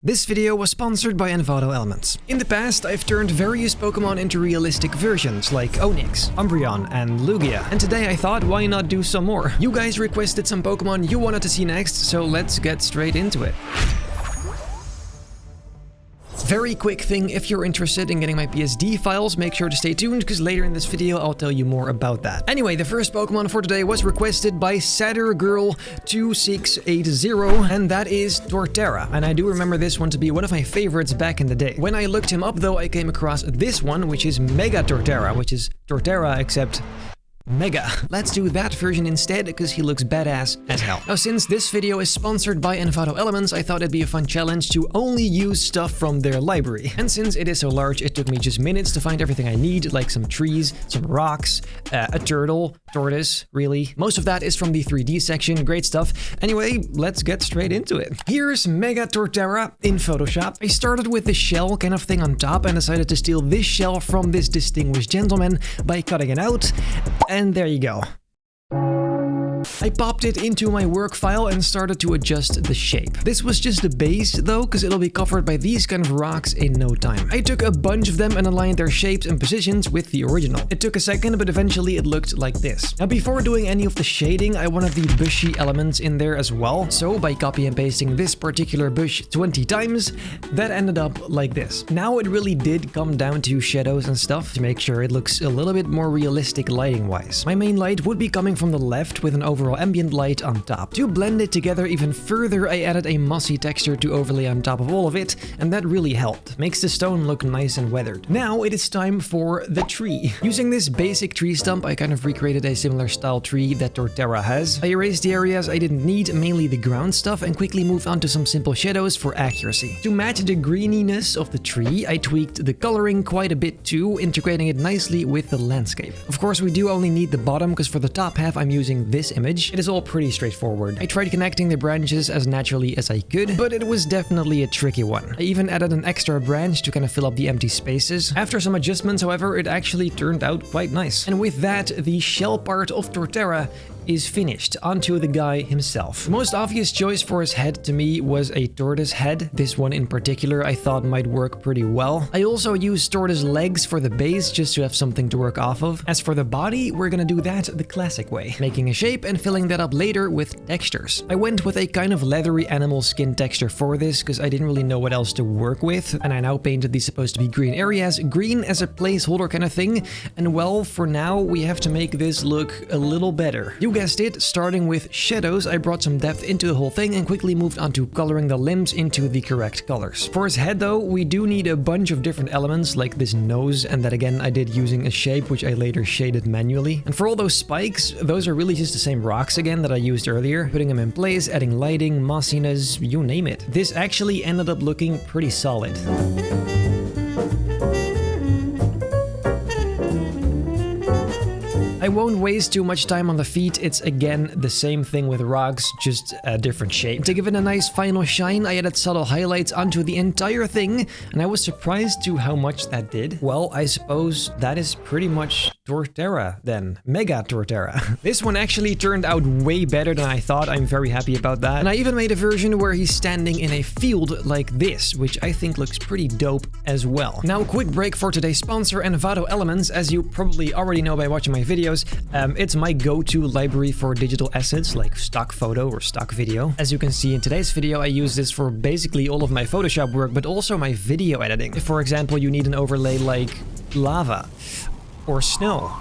This video was sponsored by Envato Elements. In the past, I've turned various Pokémon into realistic versions like Onix, Umbreon, and Lugia. And today I thought, why not do some more? You guys requested some Pokémon you wanted to see next, so let's get straight into it. Very quick thing, if you're interested in getting my PSD files, make sure to stay tuned, because later in this video I'll tell you more about that. Anyway, the first Pokemon for today was requested by SatterGirl2680, and that is Torterra. And I do remember this one to be one of my favorites back in the day. When I looked him up though, I came across this one, which is Mega Torterra, which is Torterra except Mega. Let's do that version instead, because he looks badass as hell. Now, since this video is sponsored by Envato Elements, I thought it'd be a fun challenge to only use stuff from their library. And since it is so large, it took me just minutes to find everything I need, like some trees, some rocks, a turtle, tortoise, really. Most of that is from the 3D section, great stuff. Anyway, let's get straight into it. Here's Mega Torterra in Photoshop. I started with the shell kind of thing on top and decided to steal this shell from this distinguished gentleman by cutting it out. And there you go. I popped it into my work file and started to adjust the shape. This was just the base though, because it'll be covered by these kind of rocks in no time. I took a bunch of them and aligned their shapes and positions with the original. It took a second, but eventually it looked like this. Now, before doing any of the shading, I wanted the bushy elements in there as well. So by copy and pasting this particular bush 20 times, that ended up like this. Now it really did come down to shadows and stuff to make sure it looks a little bit more realistic lighting wise. My main light would be coming from the left with an overall ambient light on top. To blend it together even further, I added a mossy texture to overlay on top of all of it, and that really helped. Makes the stone look nice and weathered. Now it is time for the tree. Using this basic tree stump, I kind of recreated a similar style tree that Torterra has. I erased the areas I didn't need, mainly the ground stuff, and quickly moved on to some simple shadows for accuracy. To match the greeniness of the tree, I tweaked the coloring quite a bit too, integrating it nicely with the landscape. Of course, we do only need the bottom, because for the top half I'm using this image. It is all pretty straightforward. I tried connecting the branches as naturally as I could, but it was definitely a tricky one. I even added an extra branch to kind of fill up the empty spaces. After some adjustments, however, it actually turned out quite nice. And with that, the shell part of Torterra is finished. Onto the guy himself. The most obvious choice for his head to me was a tortoise head. This one in particular I thought might work pretty well. I also used tortoise legs for the base just to have something to work off of. As for the body, we're gonna do that the classic way, making a shape and filling that up later with textures. I went with a kind of leathery animal skin texture for this because I didn't really know what else to work with, and I now painted these supposed to be green areas green as a placeholder kind of thing, and well, for now we have to make this look a little better. You guessed it, starting with shadows, I brought some depth into the whole thing and quickly moved on to coloring the limbs into the correct colors. For his head though, we do need a bunch of different elements like this nose, and that again I did using a shape which I later shaded manually. And for all those spikes, those are really just the same rocks again that I used earlier, putting them in place, adding lighting, mossiness, you name it. This actually ended up looking pretty solid. I won't waste too much time on the feet. It's again the same thing with rocks, just a different shape. To give it a nice final shine, I added subtle highlights onto the entire thing, and I was surprised to how much that did. Well, I suppose that is pretty much Torterra then. Mega Torterra. This one actually turned out way better than I thought. I'm very happy about that. And I even made a version where he's standing in a field like this, which I think looks pretty dope as well. Now, quick break for today's sponsor, Envato Elements. As you probably already know by watching my videos, it's my go-to library for digital assets like stock photo or stock video. As you can see in today's video, I use this for basically all of my Photoshop work, but also my video editing. If, for example, you need an overlay like lava or snow,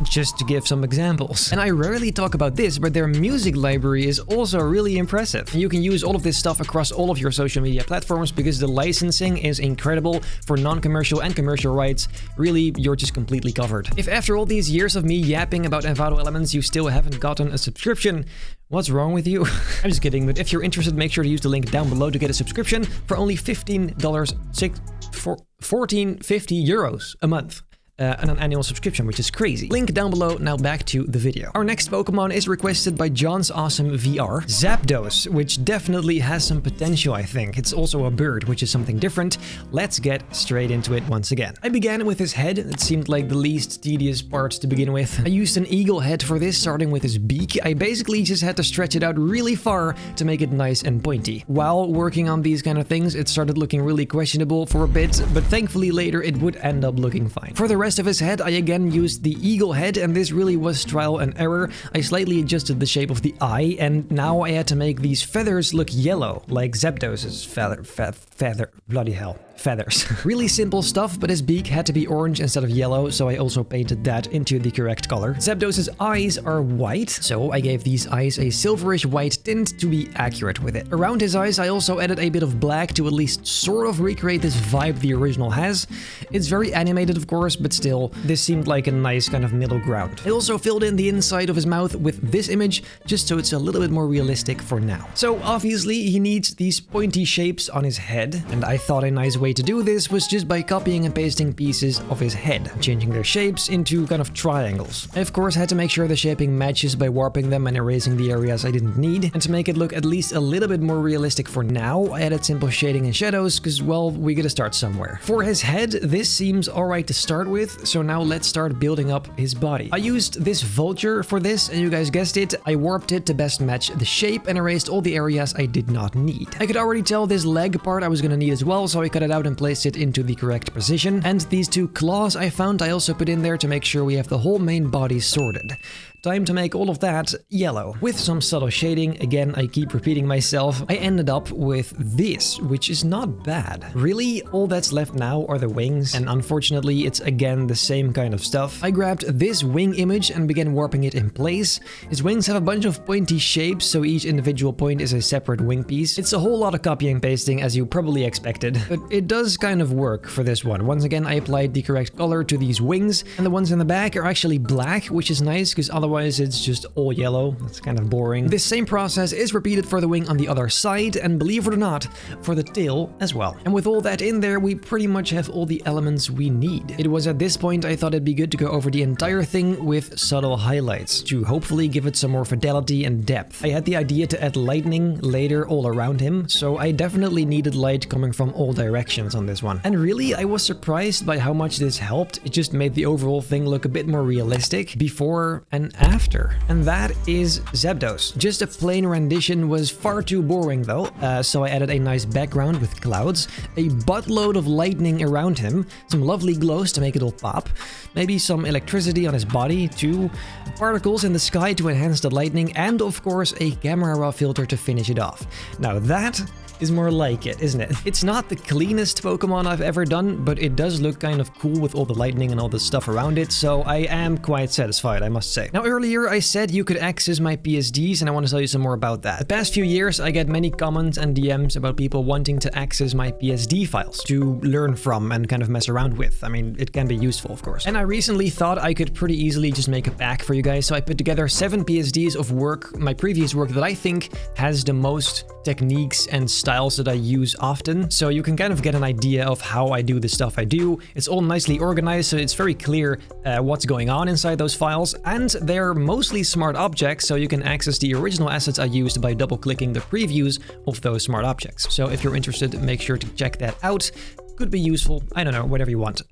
just to give some examples. And I rarely talk about this, but their music library is also really impressive. You can use all of this stuff across all of your social media platforms because the licensing is incredible for non-commercial and commercial rights. Really, you're just completely covered. If after all these years of me yapping about Envato Elements, you still haven't gotten a subscription, what's wrong with you? I'm just kidding, but if you're interested, make sure to use the link down below to get a subscription for only $14.50 euros a month. an annual subscription, which is crazy. Link down below. Now back to the video. Our next Pokemon is requested by John's Awesome VR. Zapdos, which definitely has some potential, I think. It's also a bird, which is something different. Let's get straight into it once again. I began with his head. It seemed like the least tedious part to begin with. I used an eagle head for this, starting with his beak. I basically just had to stretch it out really far to make it nice and pointy. While working on these kind of things, it started looking really questionable for a bit, but thankfully later it would end up looking fine. For the rest of his head, I again used the eagle head, and this really was trial and error. I slightly adjusted the shape of the eye, and now I had to make these feathers look yellow, like Zapdos's feather, bloody hell. Feathers. Really simple stuff, but his beak had to be orange instead of yellow, so I also painted that into the correct color. Zapdos's eyes are white, so I gave these eyes a silverish white tint to be accurate with it. Around his eyes, I also added a bit of black to at least sort of recreate this vibe the original has. It's very animated, of course, but still, this seemed like a nice kind of middle ground. I also filled in the inside of his mouth with this image, just so it's a little bit more realistic for now. So obviously, he needs these pointy shapes on his head, and I thought a nice way to do this was just by copying and pasting pieces of his head, changing their shapes into kind of triangles. I of course had to make sure the shaping matches by warping them and erasing the areas I didn't need, and to make it look at least a little bit more realistic for now, I added simple shading and shadows, because well, we gotta start somewhere. For his head, this seems alright to start with, so now let's start building up his body. I used this vulture for this, and you guys guessed it, I warped it to best match the shape and erased all the areas I did not need. I could already tell this leg part I was gonna need as well, so I cut it out and placed it into the correct position. And these two claws I found I also put in there to make sure we have the whole main body sorted. Time to make all of that yellow. With some subtle shading, again, I keep repeating myself, I ended up with this, which is not bad. Really, all that's left now are the wings, and unfortunately, it's again the same kind of stuff. I grabbed this wing image and began warping it in place. His wings have a bunch of pointy shapes, so each individual point is a separate wing piece. It's a whole lot of copying and pasting, as you probably expected, but it does kind of work for this one. Once again, I applied the correct color to these wings, and the ones in the back are actually black, which is nice, because otherwise it's just all yellow. That's kind of boring. This same process is repeated for the wing on the other side, and believe it or not, for the tail as well. And with all that in there, we pretty much have all the elements we need. It was at this point I thought it'd be good to go over the entire thing with subtle highlights, to hopefully give it some more fidelity and depth. I had the idea to add lightning later all around him, so I definitely needed light coming from all directions on this one. And really, I was surprised by how much this helped. It just made the overall thing look a bit more realistic before and after. And that is Zapdos. Just a plain rendition was far too boring though, so I added a nice background with clouds, a buttload of lightning around him, some lovely glows to make it all pop, maybe some electricity on his body too, particles in the sky to enhance the lightning, and of course a camera raw filter to finish it off. Now that is more like it, isn't it? It's not the cleanest Pokemon I've ever done, but it does look kind of cool with all the lightning and all the stuff around it, so I am quite satisfied, I must say. Now earlier I said you could access my PSDs, and I want to tell you some more about that. The past few years I get many comments and DMs about people wanting to access my PSD files to learn from and kind of mess around with. I mean, it can be useful, of course. And I recently thought I could pretty easily just make a pack for you guys, so I put together 7 PSDs of work, my previous work that I think has the most techniques and styles that I use often, so you can kind of get an idea of how I do the stuff I do. It's all nicely organized, so it's very clear what's going on inside those files, and they're mostly smart objects, so you can access the original assets I used by double-clicking the previews of those smart objects. So if you're interested, make sure to check that out. Could be useful, I don't know, whatever you want.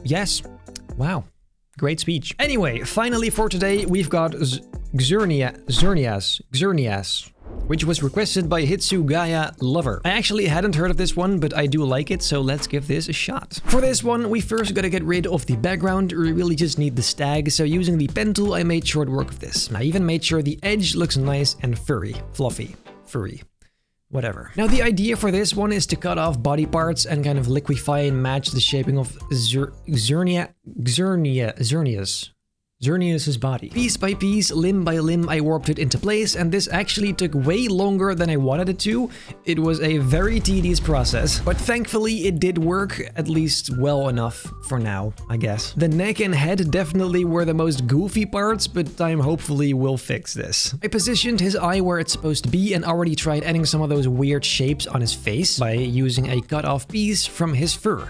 Yes. Wow. Great speech. Anyway, finally for today, we've got Xerneas, which was requested by Hitsugaya Lover. I actually hadn't heard of this one, but I do like it, so let's give this a shot. For this one, we first gotta get rid of the background. We really just need the stag, so using the pen tool, I made short work of this. I even made sure the edge looks nice and furry. Fluffy. Furry. Whatever. Now the idea for this one is to cut off body parts and kind of liquefy and match the shaping of Xerneas' body. Piece by piece, limb by limb, I warped it into place, and this actually took way longer than I wanted it to. It was a very tedious process, but thankfully it did work, at least well enough for now, I guess. The neck and head definitely were the most goofy parts, but time hopefully will fix this. I positioned his eye where it's supposed to be and already tried adding some of those weird shapes on his face by using a cut off piece from his fur.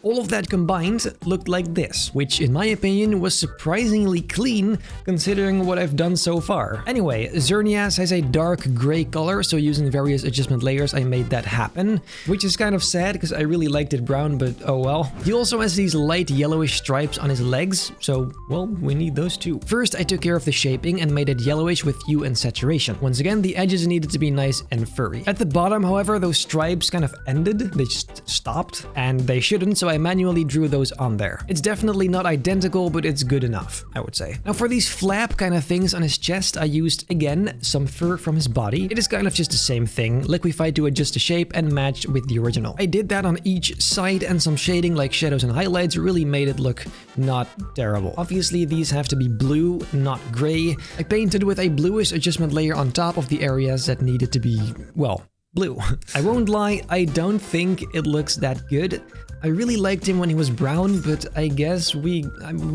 All of that combined looked like this, which in my opinion was surprisingly clean considering what I've done so far. Anyway, Xerneas has a dark gray color, so using various adjustment layers I made that happen, which is kind of sad because I really liked it brown, but oh well. He also has these light yellowish stripes on his legs, so well, we need those too. First, I took care of the shaping and made it yellowish with hue and saturation. Once again, the edges needed to be nice and furry. At the bottom, however, those stripes kind of ended, they just stopped, and they shouldn't, so I manually drew those on there. It's definitely not identical, but it's good enough, I would say. Now for these flap kind of things on his chest, I used, again, some fur from his body. It is kind of just the same thing, liquefied to adjust the shape and match with the original. I did that on each side, and some shading like shadows and highlights really made it look not terrible. Obviously, these have to be blue, not gray. I painted with a bluish adjustment layer on top of the areas that needed to be, well, blue. I won't lie, I don't think it looks that good. I really liked him when he was brown, but I guess we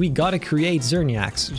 gotta create Xerneas.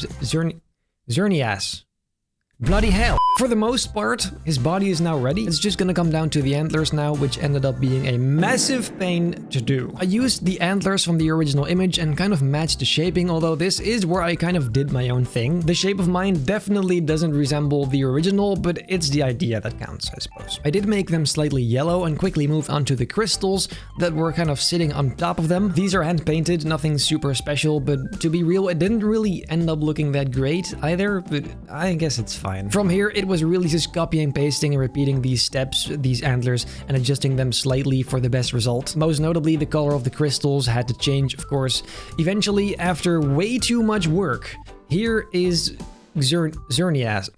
Bloody hell. For the most part, his body is now ready. It's just gonna come down to the antlers now, which ended up being a massive pain to do. I used the antlers from the original image and kind of matched the shaping, although this is where I kind of did my own thing. The shape of mine definitely doesn't resemble the original, but it's the idea that counts, I suppose. I did make them slightly yellow and quickly moved on to the crystals that were kind of sitting on top of them. These are hand painted, nothing super special, but to be real, it didn't really end up looking that great either, but I guess it's fine. From here, it was really just copying and pasting and repeating these steps, these antlers, and adjusting them slightly for the best result. Most notably, the color of the crystals had to change, of course. Eventually, after way too much work, here is Xerneas.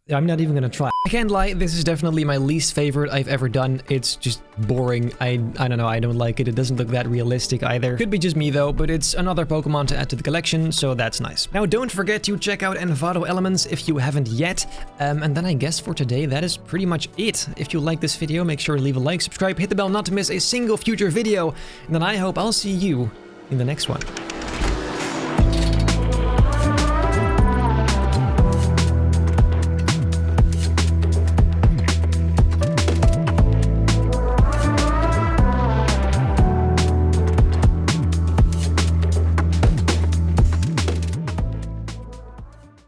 I'm not even gonna try. I can't lie, this is definitely my least favorite I've ever done. It's just boring. I don't know, I don't like it. It doesn't look that realistic either. Could be just me though, but it's another Pokemon to add to the collection, so that's nice. Now don't forget to check out Envato Elements if you haven't yet. And then I guess for today, that is pretty much it. If you like this video, make sure to leave a like, subscribe, hit the bell not to miss a single future video, and then I hope I'll see you in the next one.